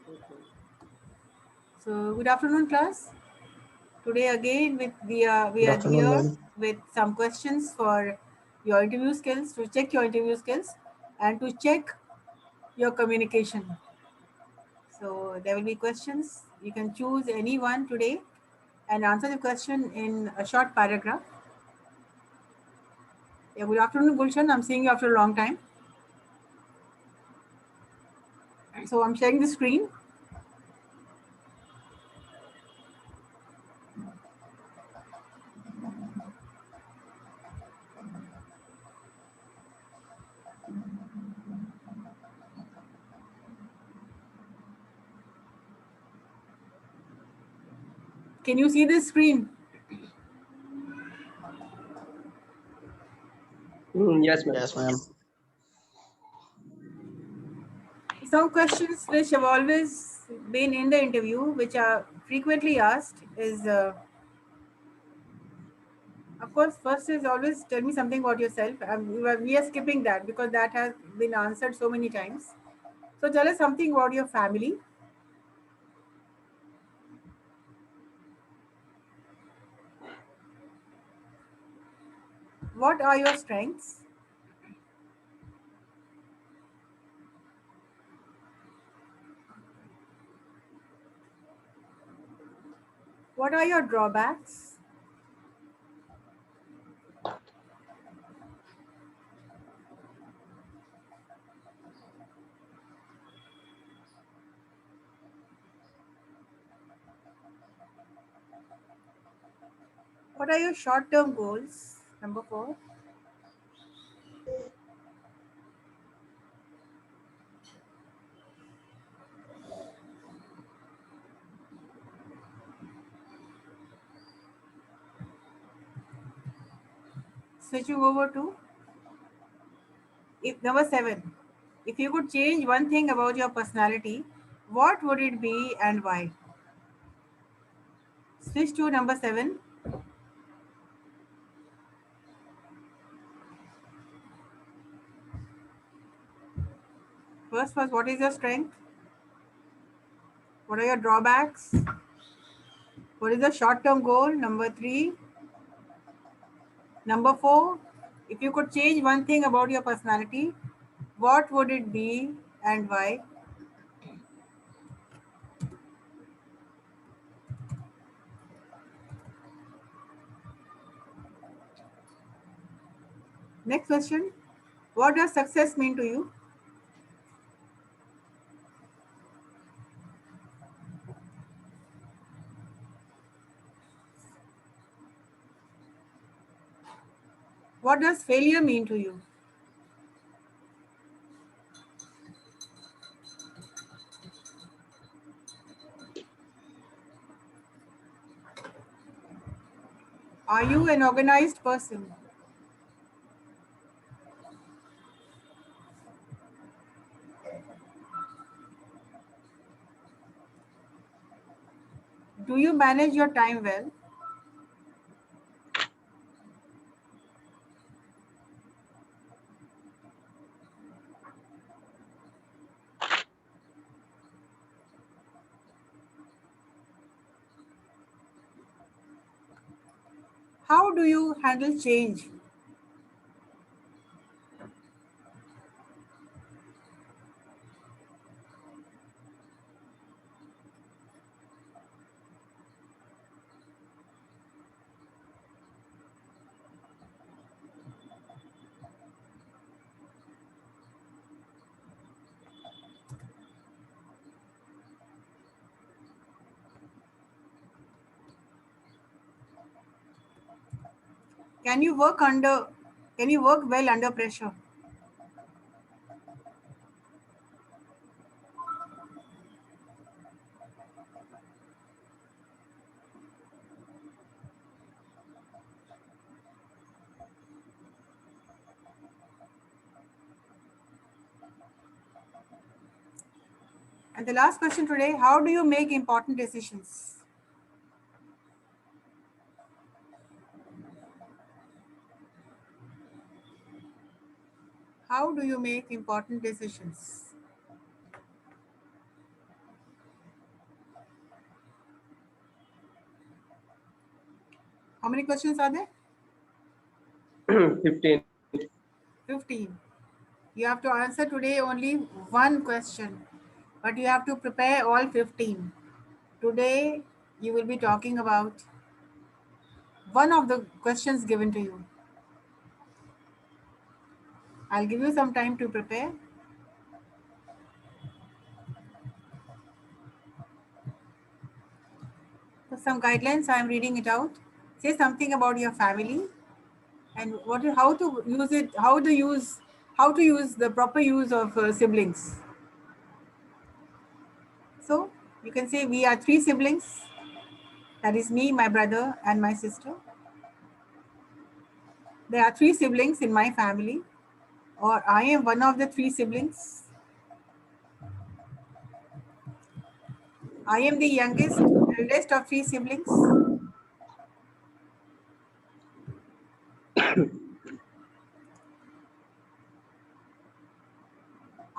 Okay. So good afternoon, class. Today again, we Good are afternoon, here ma'am. with some questions for your interview skills, to check your interview skills and to check your communication. So there will be questions. You can choose any one today and answer the question in a short paragraph. Yeah, good afternoon, Gulshan. I'm seeing you after a long time. So I'm sharing the screen. Can you see this screen? Yes, ma'am. Yes, ma'am. Some questions which have always been in the interview, which are frequently asked, is of course, first is always tell me something about yourself. We are skipping that because that has been answered so many times. So tell us something about your family. What are your strengths? What are your drawbacks? What are your short term goals? Number four. Switching over to if, number seven. If you could change one thing about your personality, what would it be and why? Switch to number seven. First was what is your strength? What are your drawbacks? What is the short term goal? Number three. Number four, if you could change one thing about your personality, what would it be and why? Next question. What does success mean to you? What does failure mean to you? Are you an organized person? Do you manage your time well? How do you handle change? Can you work under can you work well under pressure? And the last question today, how do you make important decisions? How do you make important decisions? How many questions are there? 15. 15. You have to answer today only one question, but you have to prepare all 15. Today, you will be talking about one of the questions given to you. I'll give you some time to prepare. So some guidelines, I am reading it out. Say something about your family and how to use it, how to use the proper use of siblings. So you can say we are three siblings. That is me, my brother, and my sister. There are three siblings in my family, or I am one of the three siblings. I am the youngest, eldest of three siblings.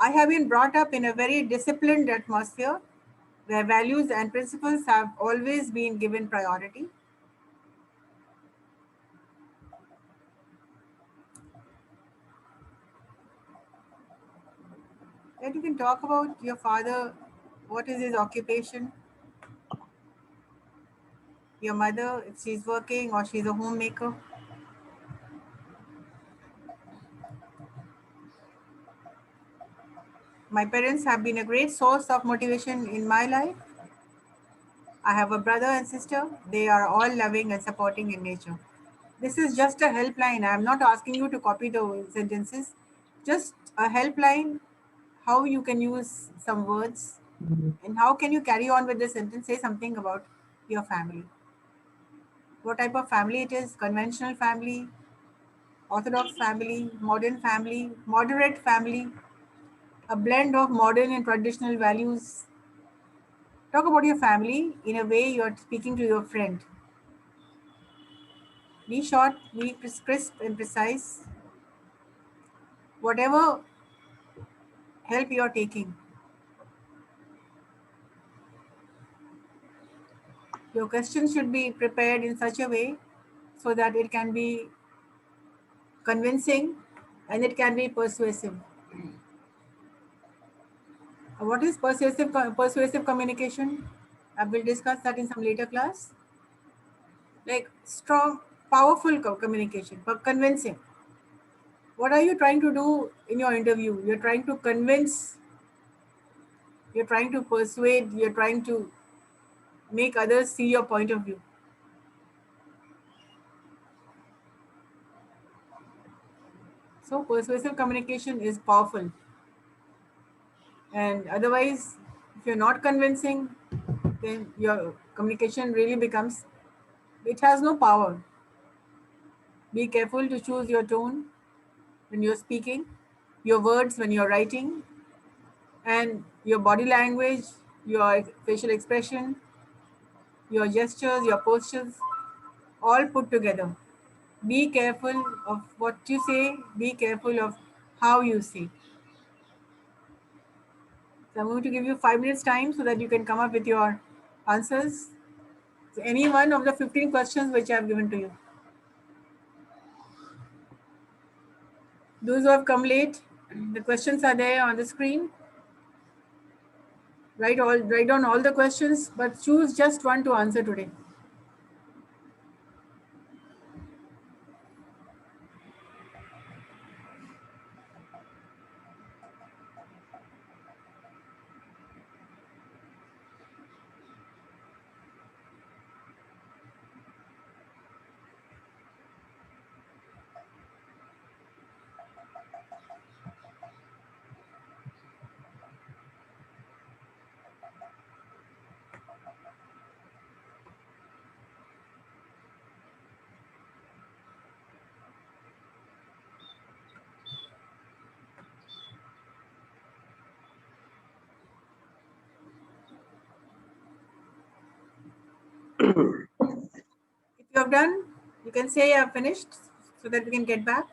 I have been brought up in a very disciplined atmosphere where values and principles have always been given priority. Then you can talk about your father, what is his occupation, your mother, if she's working or she's a homemaker. My parents have been a great source of motivation in my life. I have a brother and sister. They are all loving and supporting in nature. This is just a helpline. I am not asking you to copy the sentences. Just a helpline, how you can use some words and how can you carry on with the sentence. Say something about your family. What type of family it is, conventional family, orthodox family, modern family, moderate family, a blend of modern and traditional values. Talk about your family in a way you're speaking to your friend. Be short, be crisp and precise. Whatever help you're taking, your questions should be prepared in such a way so that it can be convincing and it can be persuasive. What is persuasive communication? I will discuss that in some later class. Like strong, powerful communication, but convincing. What are you trying to do in your interview? You're trying to convince, you're trying to persuade, you're trying to make others see your point of view. So persuasive communication is powerful. And otherwise, if you're not convincing, then your communication really becomes, it has no power. Be careful to choose your tone when you're speaking, your words when you're writing, and your body language, your facial expression, your gestures, your postures, all put together. Be careful of what you say, be careful of how you say. So I'm going to give you 5 minutes time so that you can come up with your answers. So any one of the 15 questions which I have given to you. Those who have come late, the questions are there on the screen. Write down all the questions, but choose just one to answer today. If you have done, you can say I have finished so that we can get back.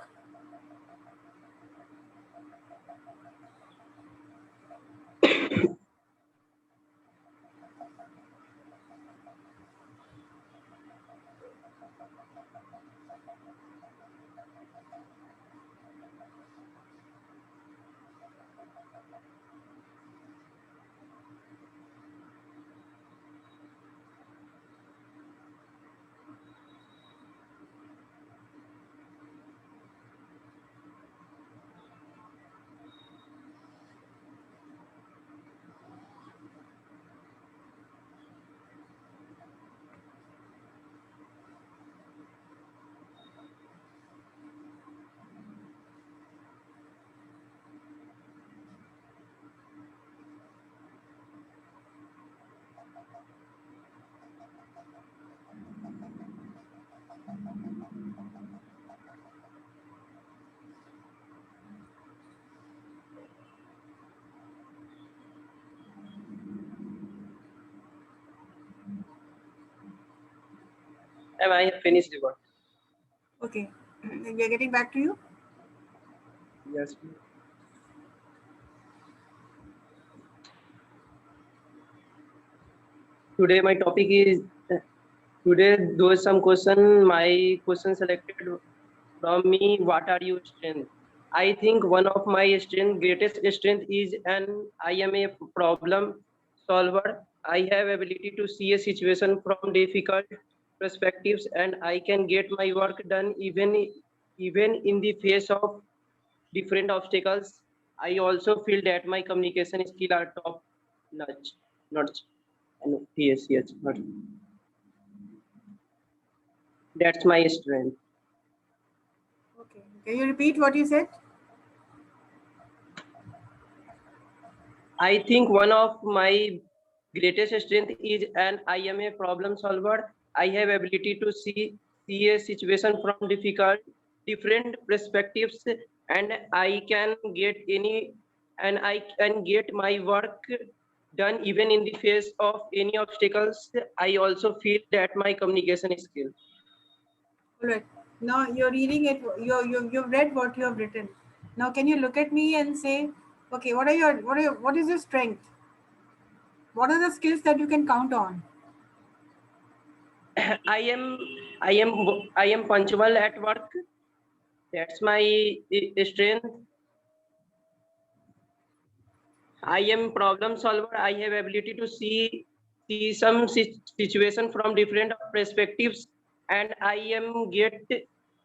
I have finished the work. Okay. We are getting back to you. Yes. Today my topic is today those some question. My question selected from me. What are your strength? I think one of my greatest strength is I am a problem solver. I have ability to see a situation from difficult perspectives, and I can get my work done even in the face of different obstacles. I also feel that my communication skill are top notch. Not yes, yes, not. That's my strength. Okay. Can you repeat what you said? I think one of my greatest strength is I am a problem solver. I have ability to see a situation from different perspectives, and I can get my work done even in the face of any obstacles. I also feel that my communication skill. All right. Now you're reading it. You've read what you have written. Now can you look at me and say, okay, what is your strength? What are the skills that you can count on? I am I am punctual at work. That's my strength. I am problem solver. I have ability to see some situation from different perspectives, and I am get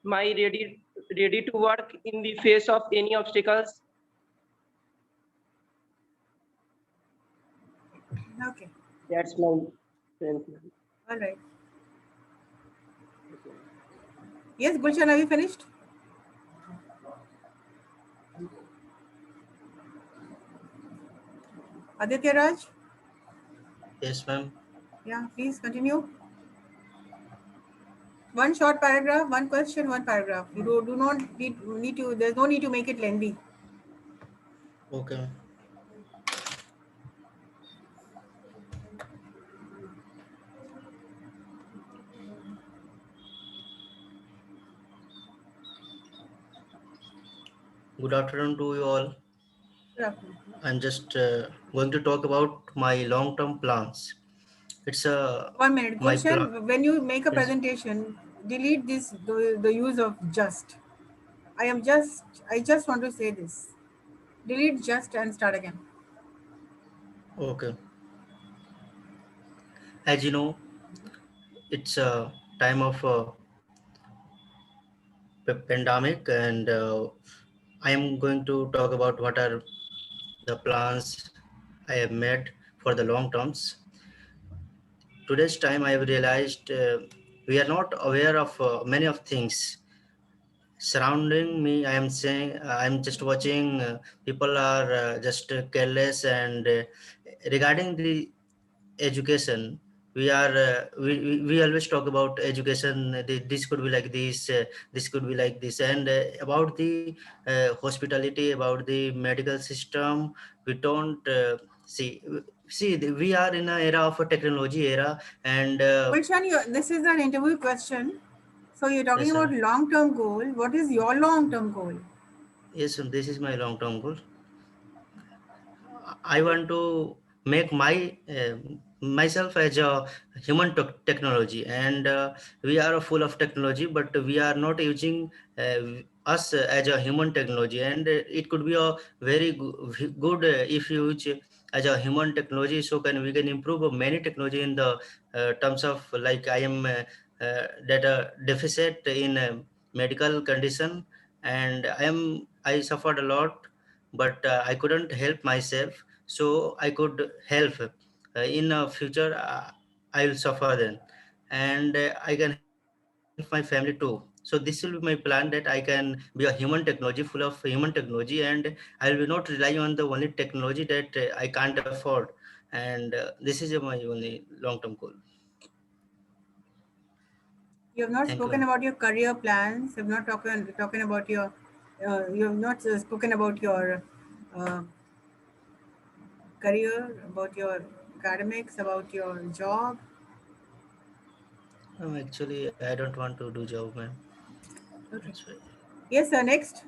my ready to work in the face of any obstacles. Okay. That's my strength. All right. Yes, Gulshan, are you finished? Aditya Raj? Yes, ma'am. Yeah, please continue. One short paragraph, one question, one paragraph. You do not need to, there's no need to make it lengthy. Okay. Good afternoon to you all. Yeah. I'm just going to talk about my long-term plans. It's 1 minute. my plan. Gulshan, when you make a It's presentation, delete the use of just. I just want to say this. Delete just and start again. okay. As you know, it's a time of pandemic, and I am going to talk about what are the plans I have made for the long terms. Today's time, I have realized we are not aware of many of things surrounding me. I am saying I'm just watching people are just careless, and regarding the education, we always talk about education. This could be like this could be like this, and about the hospitality, about the medical system, we don't we are in an era of a technology era, and Gulshan, this is an interview question. So you're talking yes, about long-term goal. What is your long-term goal? yes, this is my long term goal. I want to make myself as a human technology, and we are full of technology, but we are not using us as a human technology, and it could be a very good if you use as a human technology. So we can improve many technology in the terms of like I am data deficit in medical condition, and I suffered a lot, but I couldn't help myself, so I could help in future. I will suffer then, and I can help my family too. So this will be my plan, that I can be a human technology, full of human technology, and I will not rely on the only technology that I can't afford. And this is my only long term goal. You have not Thank you, spoken ma'am. about your career plans. You have not talking about your. You have not spoken about your uh, career, about your academics, about your job. Actually, I don't want to do job, ma'am. Okay. That's why. Yes, sir. Next.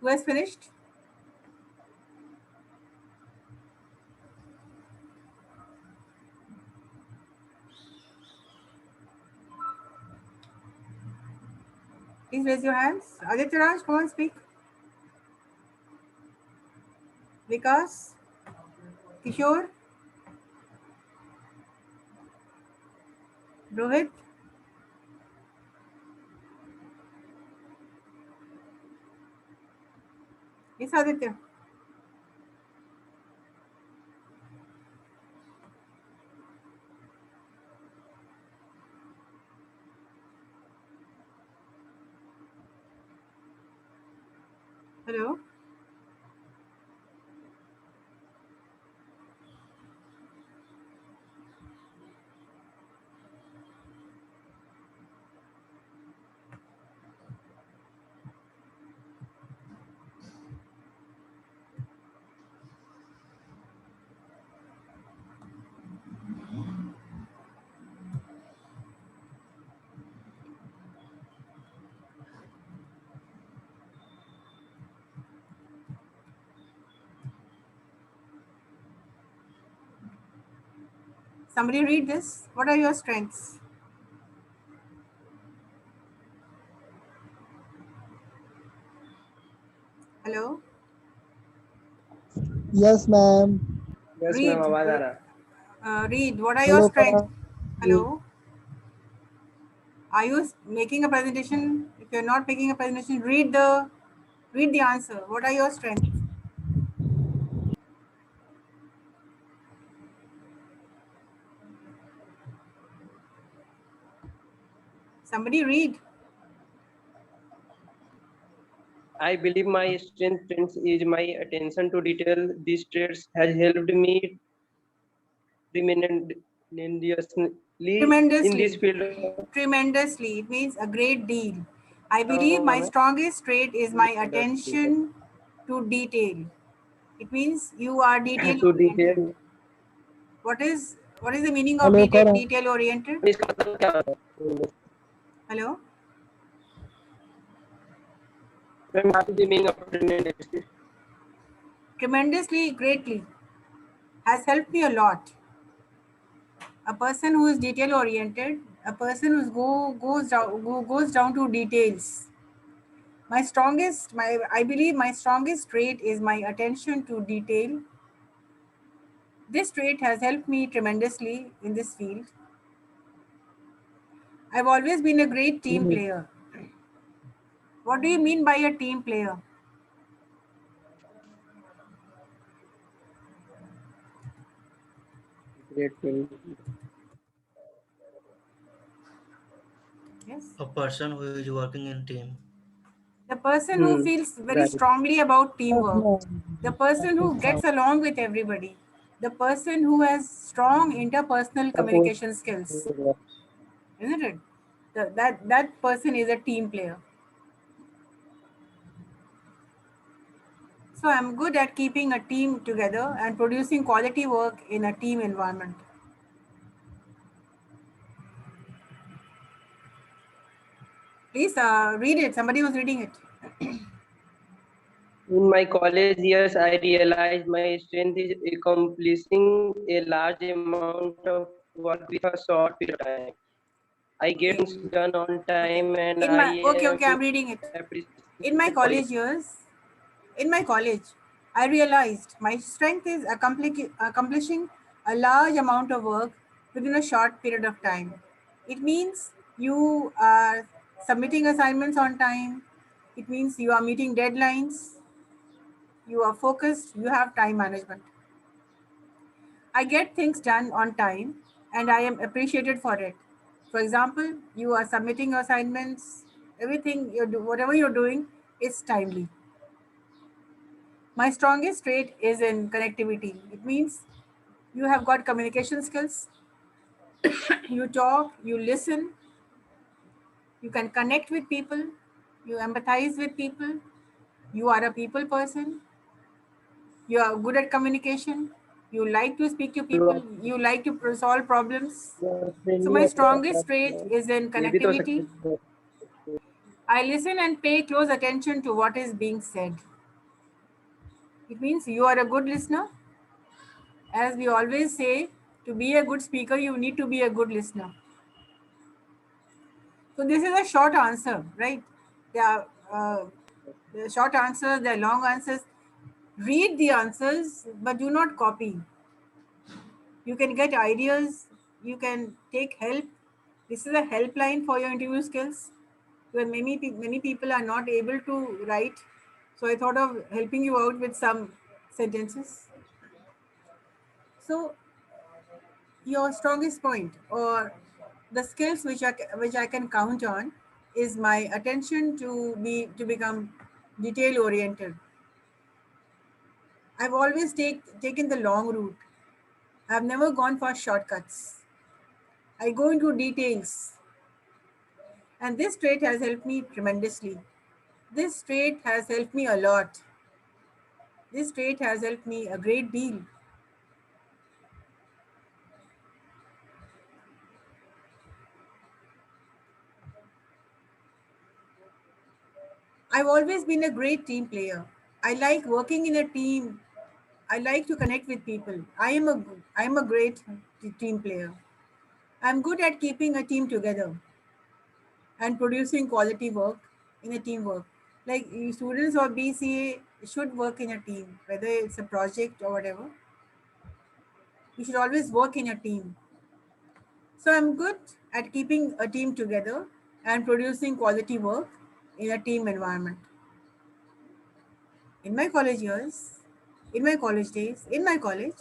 Who has finished? Please raise your hands. Aditya Raj, come on, speak. Vikas, Kishore, Rohit. Yes, Aditya. Hello. Somebody read this. What are your strengths? Hello. Yes, ma'am. Yes, ma'am. Read. आवाज आ रहा. Read. What are your Hello, strengths? ma'am. Hello. Are you making a presentation? If you're not making a presentation, read the answer. What are your strengths? Somebody read. I believe my strength friends is my attention to detail. These traits has helped me tremendously in this Tremendously. field. Tremendously. It means a great deal. I believe my हमें strongest trait is my attention to detail. It means you are detail to oriented. detail. What is the meaning of Hello, sir. detail oriented? इसका मतलब क्या होता है? Hello. Ma'am, what is the meaning of tremendously? Tremendously, greatly has helped me a lot. A person who is detail oriented, a person who goes down to details. I believe my strongest trait is my attention to detail. This trait has helped me tremendously in this field. I've always been a great team player. What do you mean by a team player? Great thing. Yes. A person who is working in team. The person who feels very Right. strongly about Yes, teamwork, ma'am. the person who gets along with everybody, the person who has strong interpersonal communication skills, isn't it? That person is a team player. So I'm good at keeping a team together and producing quality work in a team environment. Please read it. Somebody was reading it. In my college years, I realized my strength is accomplishing a large amount of work with a short period of time. I get Okay. things done on time, and In I my okay, am I'm reading it. In my appreciated for it. college years, I realized my strength is accomplishing a large amount of work within a short period of time. It means you are submitting assignments on time. It means you are meeting deadlines. You are focused. You have time management. I get things done on time and I am appreciated for it. For example, you are submitting your assignments, whatever you're doing is timely. My strongest trait is in connectivity. It means you have got communication skills, you talk, you listen, you can connect with people, You empathize with people. You are a people person. You are good at communication. You like to speak to You people. are, You like to solve problems. you are So friendly my and strongest trait compassionate. is in ये भी तो हो सकता connectivity. है. I listen and pay close attention to what is being said. It means you are a good listener. As we always say, to be a good speaker, you need to be a good listener. So this is a short answer, right? There are short answers, there are long answers. Read the answers, but do not copy. You can get ideas, you can take help. This is a helpline for your interview skills. Where many people are not able to write. So I thought of helping you out with some sentences. So your strongest point or the skills which I can count on is my attention to become detail oriented. I've always taken the long route. I've never gone for shortcuts. I go into details, and this trait has helped me tremendously. This trait has helped me a lot. This trait has helped me a great deal. I've always been a great team player. I like working in a team. I like to connect with people. I am a great team player. I'm good at keeping a team together and producing quality work in a teamwork. Like students of BCA should work in a team, whether it's a project or whatever. You should always work in a team. So I'm good at keeping a team together and producing quality work in a team environment. In my college years, in my college days, in my college,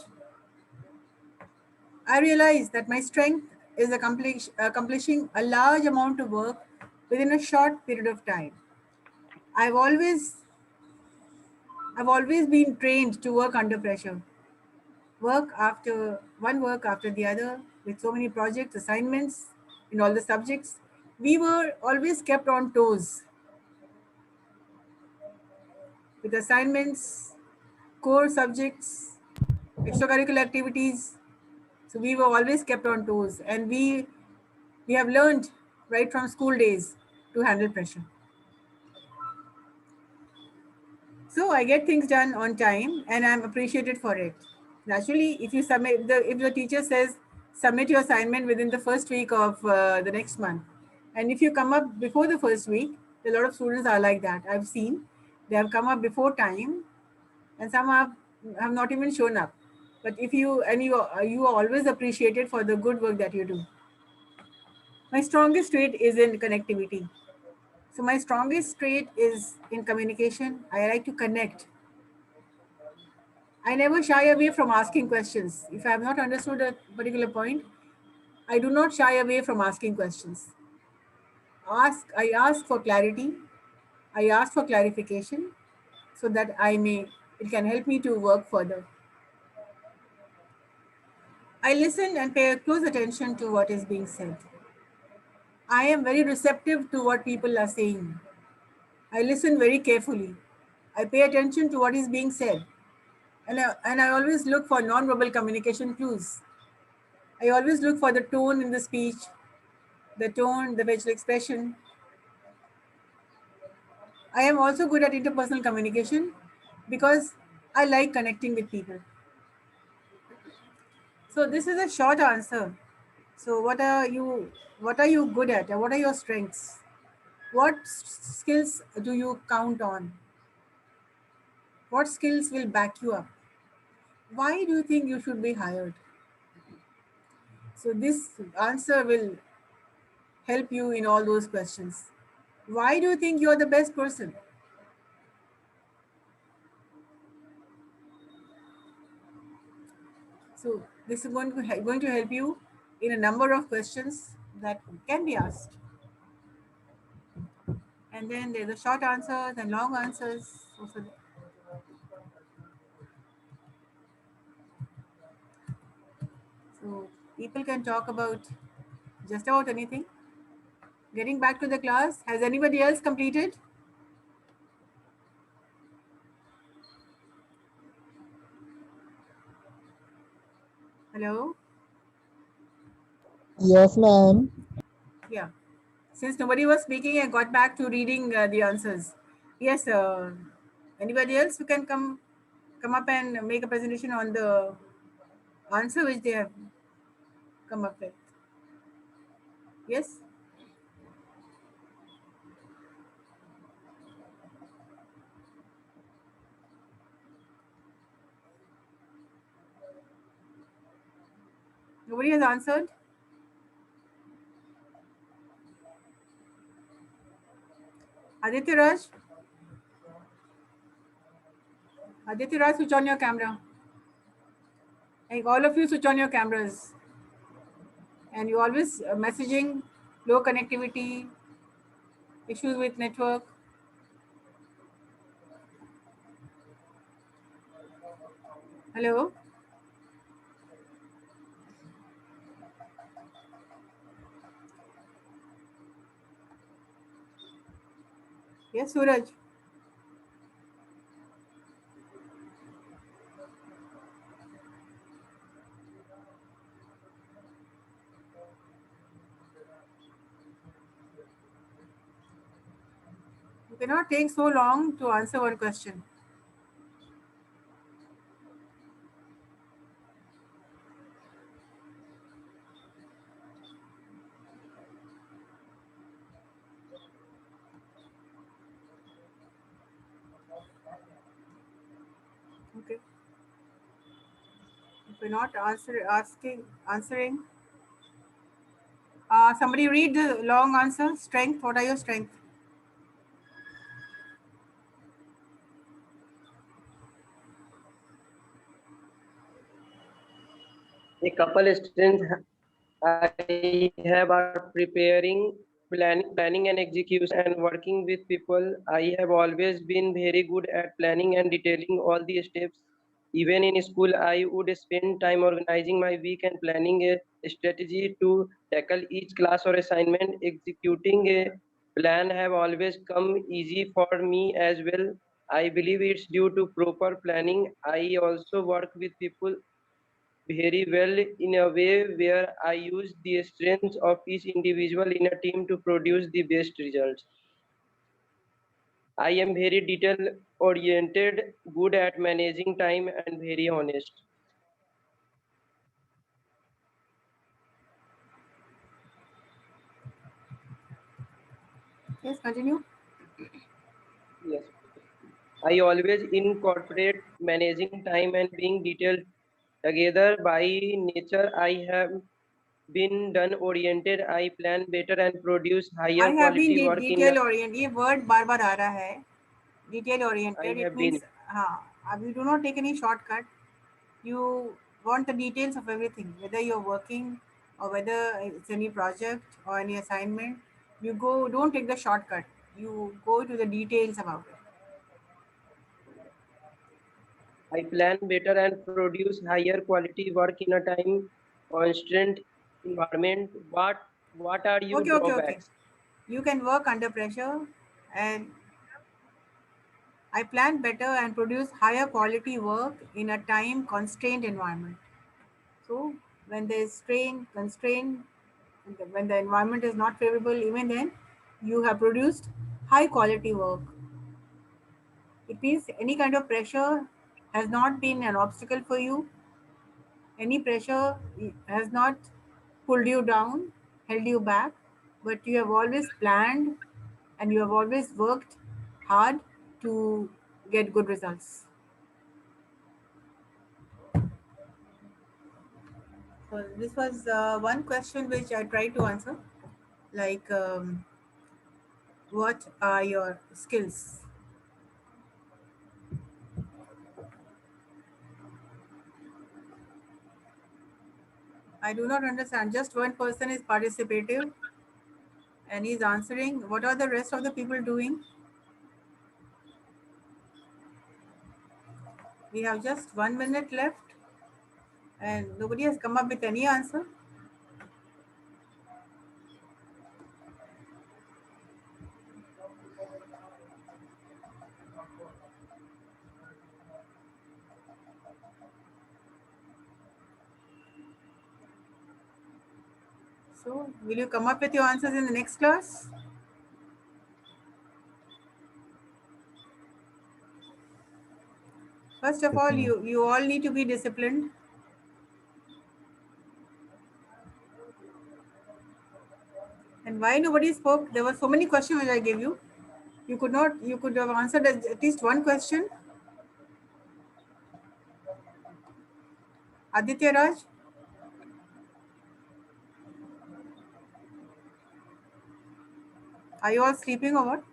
I realized that my strength is accomplishing a large amount of work within a short period of time. I've always I've always been trained to work under pressure, work after the other, with so many projects, assignments in all the subjects. We were always kept on toes with assignments, core subjects, extracurricular activities. So we were always kept on toes, and we have learned right from school days to handle pressure. So I get things done on time, and I'm appreciated for it. Naturally, if the teacher says submit your assignment within the first week of the next month, and if you come up before the first week, a lot of students are like that. I've seen they have come up before time, and some have not even shown up. But if you are always appreciated for the good work that you do. My strongest trait is in connectivity. So my strongest trait is in communication. I like to connect. I never shy away from asking questions. If I have not understood a particular point, I do not shy away from asking questions. I ask for clarity. I ask for clarification so that it can help me to work further. I listen and pay close attention to what is being said. I am very receptive to what people are saying. I listen very carefully. I pay attention to what is being said. And I always look for non-verbal communication clues. I always look for the tone in the speech, the tone, the facial expression. I am also good at interpersonal communication because I like connecting with people. So this is a short answer. So what are you good at? And what are your strengths? What skills do you count on? What skills will back you up? Why do you think you should be hired? So this answer will help you in all those questions. Why do you think you're the best person? So this is going to help you in a number of questions that can be asked. And then there's the short answers and long answers. Also there. So people can talk about just about anything. Getting back to the class, has anybody else completed? Hello? Yes, ma'am. Yeah. Since nobody was speaking, I got back to reading the answers. Yes. Anybody else who can come up and make a presentation on the answer which they have come up with? Yes. Nobody has answered. Aditya Raj. Aditya Raj, switch on your camera. Like all of you, switch on your cameras. And you always messaging, low connectivity, issues with network. Hello. Yes, Suraj. You cannot take so long to answer one question. Okay. If you're not answering, somebody read the long answer. Strength. What are your strengths? A couple strengths I have are preparing, planning and execution, and working with people. I have always been very good at planning and detailing all the steps. Even in school, I would spend time organizing my week and planning a strategy to tackle each class or assignment. Executing a plan have always come easy for me as well. I believe it's due to proper planning. I also work with people very well in a way where I use the strengths of each individual in a team to produce the best results. I am very detail oriented, good at managing time, and very honest. Yes, continue. Yes. I always incorporate managing time and being detailed together. By nature, I have been done oriented. I plan better and produce I higher have been quality work in a detail oriented. ये word बार बार आ रहा है. Detail I oriented. It have means been. you do not take any shortcut. You want the details of everything, whether you're working or whether it's any project or any assignment. You don't take the shortcut. You go to the details about it. I plan better and produce higher quality work in a time constraint environment. What are your Okay, okay, okay. drawbacks? You can work under pressure, and I plan better and produce higher quality work in a time constrained environment. So when there is strain, constraint, when the environment is not favorable, even then you have produced high quality work. It means any kind of pressure has not been an obstacle for you. Any pressure has not pulled you down, held you back, but you have always planned and you have always worked hard to get good results. So this was one question which I tried to answer. Like, what are your skills? I do not understand. Just one person is participative and he's answering. What are the rest of the people doing? We have just 1 minute left and nobody has come up with any answer. So will you come up with your answers in the next class? First of all, Okay. you all need to be disciplined. And why nobody spoke? There were so many questions which I gave you. You could have answered at least one question. Aditya Raj? Are you all sleeping or what?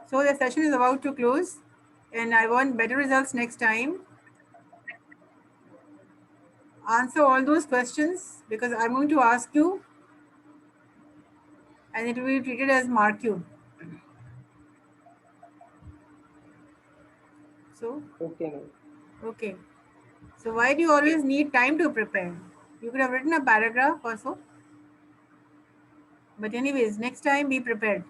So the session is about to close and I want better results next time. Answer all those questions because I'm going to ask you and it will be treated as mark you. So, Okay, ma'am. okay. So why do you always need time to prepare? You could have written a paragraph also. But anyways, next time be prepared.